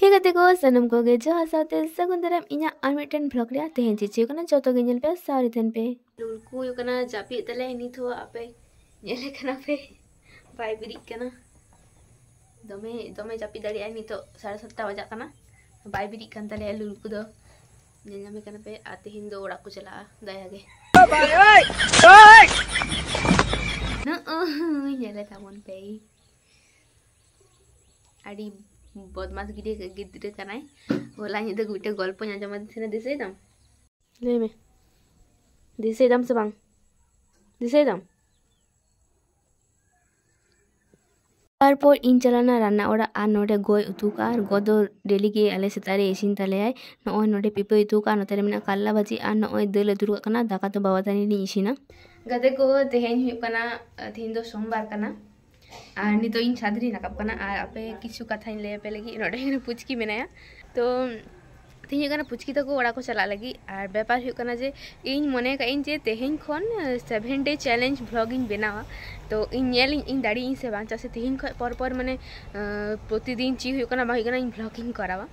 हे गते को सनम को गे जो साथे सगुंदरम इना आर मिटन ब्लॉग रे तेहेन चिची कना जतो गे नेल पे सारी थेन पे लुलकु यो कना जापी तले निथ आपे नेले कना पे बाय बिरी कना दमे दमे जापी दाड़ी आई नितो 7:30 बजा कना बाय बिरी कन तले लुलकु दो नेल नामे कना पे आ तेहेन दो ओड़ा को चला दया गे ओय ओय न नेले तावन पे आड़ी बदमाश गिद्रे कनाय होला निदा गुटे गल्प आंजम दिसेना दिसेदाम ले में दिसेदाम से बांग दिसेदाम तारपर इन चलाना रान्ना ओड़ा आ नोडे गोय उतु का और गोदो डेली के आले सेतारे इसिन तले आय नोय नोडे पिपे उतु का नोतरे मेना काल्ला भाजी आ नोय दल दुरु कना दाका तो बाबा तानी नि इसिना गदे को तेहेन हुय कना तेहेन दो सोमवार कना और नितो इन छादरी नकाब कना और आपे किछु कथा इन ले पे लगी नोडे पुचकी मेनाया तो तेहेन कना पुचकी तको ओड़ा को चला लगी और व्यापार हुय कना जे इन मने का इन जे तेहेन खन 7 डे चैलेंज व्लॉगिंग बनावा तो इन नेल इन दाड़ी इन से बांचा से तेहेन पर पर माने प्रतिदिन ची हुय कना बाही कना इन व्लॉगिंग करावा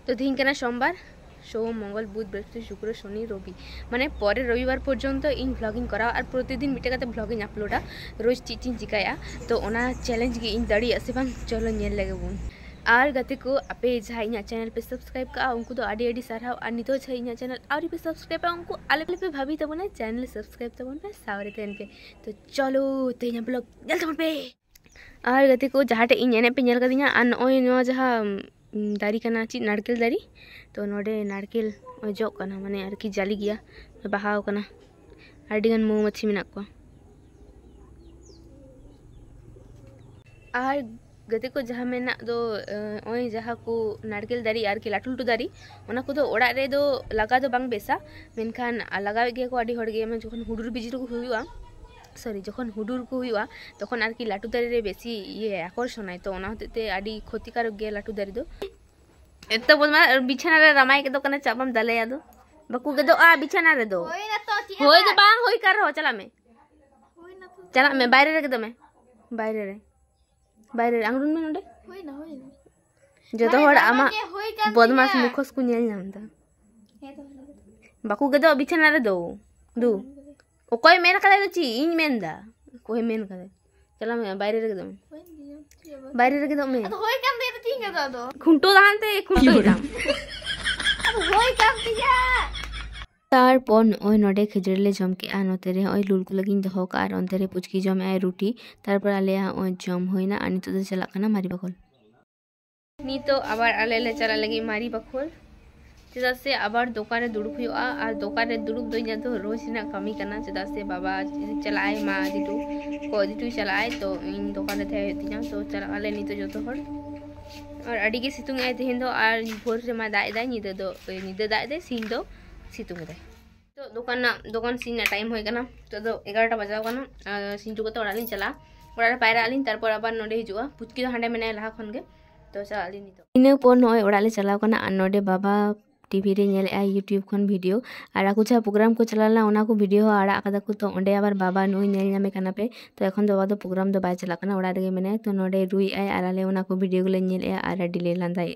तो तेहेन कना सोमवार सोम मंगल बुध बृहस्पति शुक्र शनि रवि माने परे रविवार पर्यंत इन व्लॉगिंग करा और प्रतिदिन मिटे कते व्लॉगिंग अपलोडा रोज चीचिन चिकाया तो ओना चैलेंज गे इन दाड़ी से बांग चलो नेल लगे बुन और गते को आपे जहा इना चैनल पे सब्सक्राइब का उनको तो आडी आडी साराव और नितो जहा इना चैनल आउरी पे सब्सक्राइब का उनको आले पे भाभी तबना चैनल सब्सक्राइब तबन पे सावरे तेन पे तो चलो तेना ब्लॉग नेल तबन पे और गते को जहाटे इन एने पे नेल कदिना और नय नो जहा दारी कना ची नारकेल दारी तो नोडे नारकेल जो कना माने आरकी जाली गया बाहाव कना आडिगन मौमाछी मेना को और गते को जहाँ मेना दो ओय जहाँ को नारकेल दारी आरकी लाटू लाटू दारी ओना को दो ओड़ा रे दो लगा दो बांग बेसा मेनखान लगावे गे को आडी हड़गे में जखन हुडुर बिजली को हुयुआ सॉरी जखन हुडुर को हुयुआ तखन आरकी लाटू दारी रे बेसी ये आकर्षण है तो ओना होते आडी क्षतिकारक गे लाटू दारी दो एतो बोलमा बिछाना रे रमाय के दो कने चाबम दलेया दो बकू के दो आ बिछाना रे दो होय तो बांग होय कर हो चला में बाहर रे के दो में बाहर आंगरुन में नोडे होय ना जो तो हड़ आमा बदमाश मुखस को नेल नामदा बाकू के दो बिछाना रे दो दू ओकोय मेन कले दो ची इन मेनदा कोय मेन कले चला में बाहर रे के दो में तो होय काम दे तो ठीक है दो खुंटो दानते खुंटो दाम अब होय काम दिया तारपन ओय नोडे खिजड़ले जम के आ नोतेरे ओय लुलकु लगिन दहो का और अंतरे पुचकी जम आय रोटी तारपर आले ओय जम होइना आ नितो दो चला कना मारी बखोल नितो आबार आले ले चला लगी मारी बखोल चेदा से आबार दोकान रे दुड़ुब हुआ और दोकान रे दुड़ुब दो इना तो रोज ना कमी करना चेदा से बाबा चलाए मा दिटू को दिटू चलाए तो इन दोकान रे थे तिना तो चला आले नितो जतो हड़ और अडी के सितुंग आय तेहेन दो और भोर रे मा दाय दाय निदा दाय दे सिन दो सितुंग दे तो दुकान सीन टाइम हो गना तो 11टा बजाव कना सीन जुगो तो ओडालिन चला ओडा पायरा आलिन तारपर आबार नोडे हिजुआ पुचकी तो हांडे मेने लहा खन गे तो चला आलिन नितो इने पर नय ओडाले चलाव कना आ नोडे बाबा टीवी रे नेले आ यूट्यूब खन वीडियो और आकु जा प्रोग्राम को चलाला ओना को वीडियो आड़ा कदा को तो ओंडे आबार बाबा नुई नेल नामे कना पे तो एखन दो बादो प्रोग्राम दो बाय चला कना ओडा रे मेने तो नोडे रुई आय आराले ओना को वीडियो गुले नेल आ आरा डिले लांदाय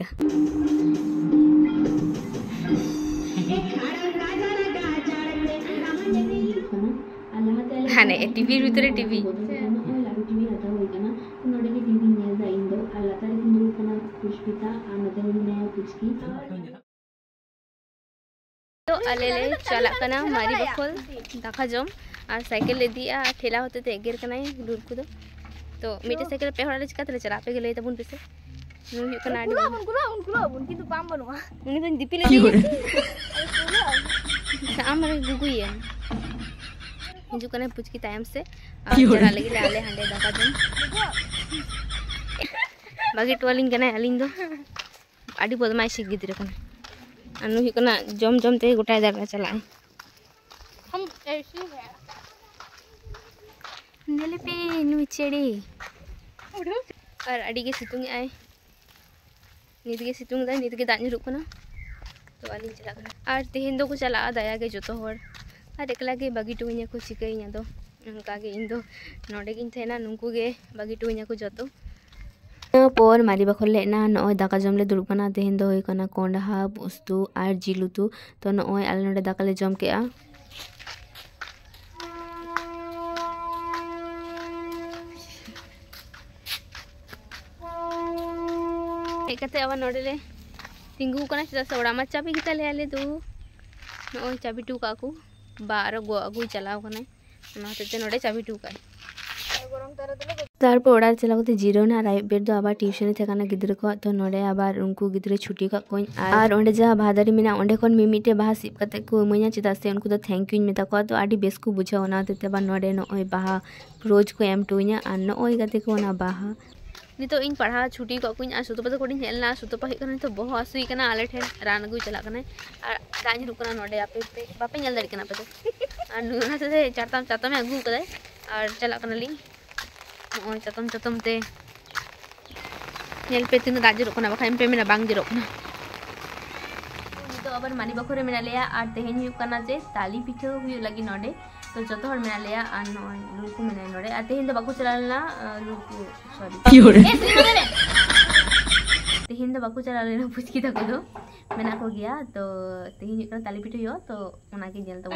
हाने टीवी भीतर टीवी तो आले ले चला कना मारी बखोल दाखा जम और साइकिल ले दिया ठेला होते ते एगेर कनाय लुलकु तो मिटे साइकिल पे हड़ा चिका तले चला पे गेले तबुन पेसे नु हि कना गुला किंतु पाम बनवा उनी तो दीपी ले दी सामने गुगुई हिजू कने पुचकी टाइम से चला लगी ले आले हांडे दाका जम बागी टोलिंग कने अलिंग दो आडी बदमाशी गिदरे कने अनु हि कना जम जम ते गोटाय दारा चला हम ऐसे है नेले पे नु चेड़ी और आडी के सितुंग आय नित के सितुंग दा नित के दाग निरुक कना तो अलिंग चला कना और तेहेन दो को चला दया के जतो होड़ और एकला के बागी टुइया को चिकैया दो उनका के इन दो नोडे गिन थेना नुंकु गे बागी टुइया को जतो por mari bakol le na no daka jom le duruk kana tehen do hoy kana kondaha bostu ar jilutu to no ale node daka le jom ke a ekate awan node le tinggu kana chida se ora ma chabi kita le ale du no chabi tu ka ku bar go agu chalao kana na te node chabi tu ka तारपर ओड़ा चलाते zero ना राय बेर दो आबार tuition थेकाना गिद्र को तो नोडे आबार उनको गिद्र छुट्टी का कोई आर ओंडे जहाँ भादारी मिना ओंडे कोन मिमिटे बाहा सिप कते को मइना चिदा से उनको तो थैंक यू मेता को तो आडी बेस को बुझा ओना ते बा नोडे नो ओय बाहा रोज को एम टुइना आर नो ओय गते को ना बाहा नितो इन पढ़ा छुट्टी को कुछ आ सुतो पतो कोडिन हेलना सुतो पहि कने तो बहुत हसुई कना आले ठे रान गु चला कने आ दानी रुकना नोडे आपे पे बापे नेल दड़ी कना पे आ नुना से चातम में अगु कदे और चला कना ली ओय चतम ते नेल पे तीन दाज रोकना बखा एम पे मेना बांग जरोकना तो अबर मानी बखोरे मेना लेया आर तेहेन हुई कना जे ताली पिठो हुई लगी नोडे तो जतो हर मेना लेया आर नोय लुकु मेना नोडे आ तेहेन दो बाकु चलालना लुकु सॉरी तेहेन दो बाकु चलालना पुचकी तको दो मेना को गया तो तेहेन हुई कना ताली पिठो यो तो ओना के जेल तो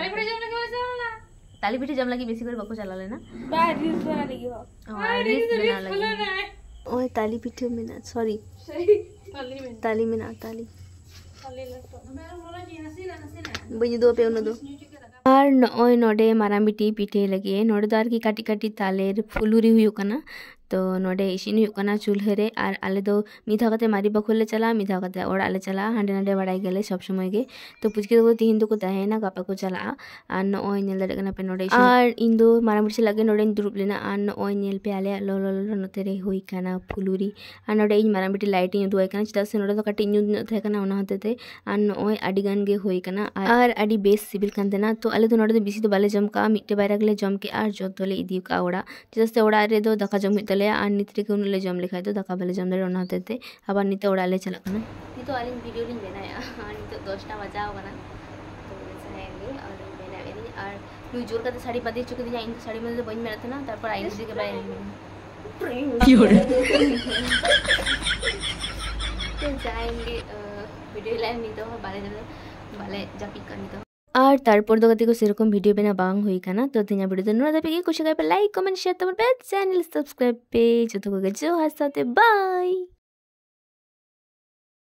ताली पिठी जम लगी बेसी करे बाकु चला लेना रील्स बना लगी हो रील्स बना लगी ओए ताली पिठी में ना सॉरी ताली में ना ताली बनी दो पे उन दो और नोय नोडे मारामिटी पिठे लगे नोडे दार की काटी काटी तालेर फुलुरी हुई कना तो नोडे इसिन हुई कना चूल्हे रे और आले दो मिधा कते मारी बखोले चला मिधा कते ओड़ा ले चला हांडे नांडे बड़ाई गेले सब समय गे तो पुचके दो तीन दो को तहेना गापा को चला और नोय नेल दड़े कना पे नोडे और इन दो मारामिटी से लगे नोडे दुरुप लेना और नोय नेल पे आले लो लो लो नोते रे हुई कना फुलुरी और नोडे इन मारामिटी लाइट इन दुआई कना चिदा से नोडे तो काटी इन थे कना ओना होते थे और नोय आडी गान गे हुई कना और आडी बेस सिबिल कांते ना तो आले तो नोडे तो बिसी तो बाले जम का मिट्टे बायरा गले जम के और जो तोले इदी का ओड़ा चिदा से ओड़ा रे दो दका जम तले और नित्रे के उनले जम लिखाय तो दका बाले जम दे ओना होते थे अब निते ओड़ा ले चला कना नि तो आलिन वीडियो लिन बनाया और नि तो 10टा बजाओ कना तो ऐसा है ये और मैंने एनी और नु जोर का साड़ी बांधी चुके दी इन साड़ी में तो बन मेरा था ना तार पर आई जी के बारे में तो जाएंगे वीडियो लाइन नहीं तो बाले जापी करनी तो और तारपर दो गति को सेरकम वीडियो बेना बांग हुई काना तो तिना वीडियो तो नोरा पे कुछ पे लाइक कमेंट शेयर तो चैनल सब्सक्राइब पे जो तो को जो हाथ साथे बाय।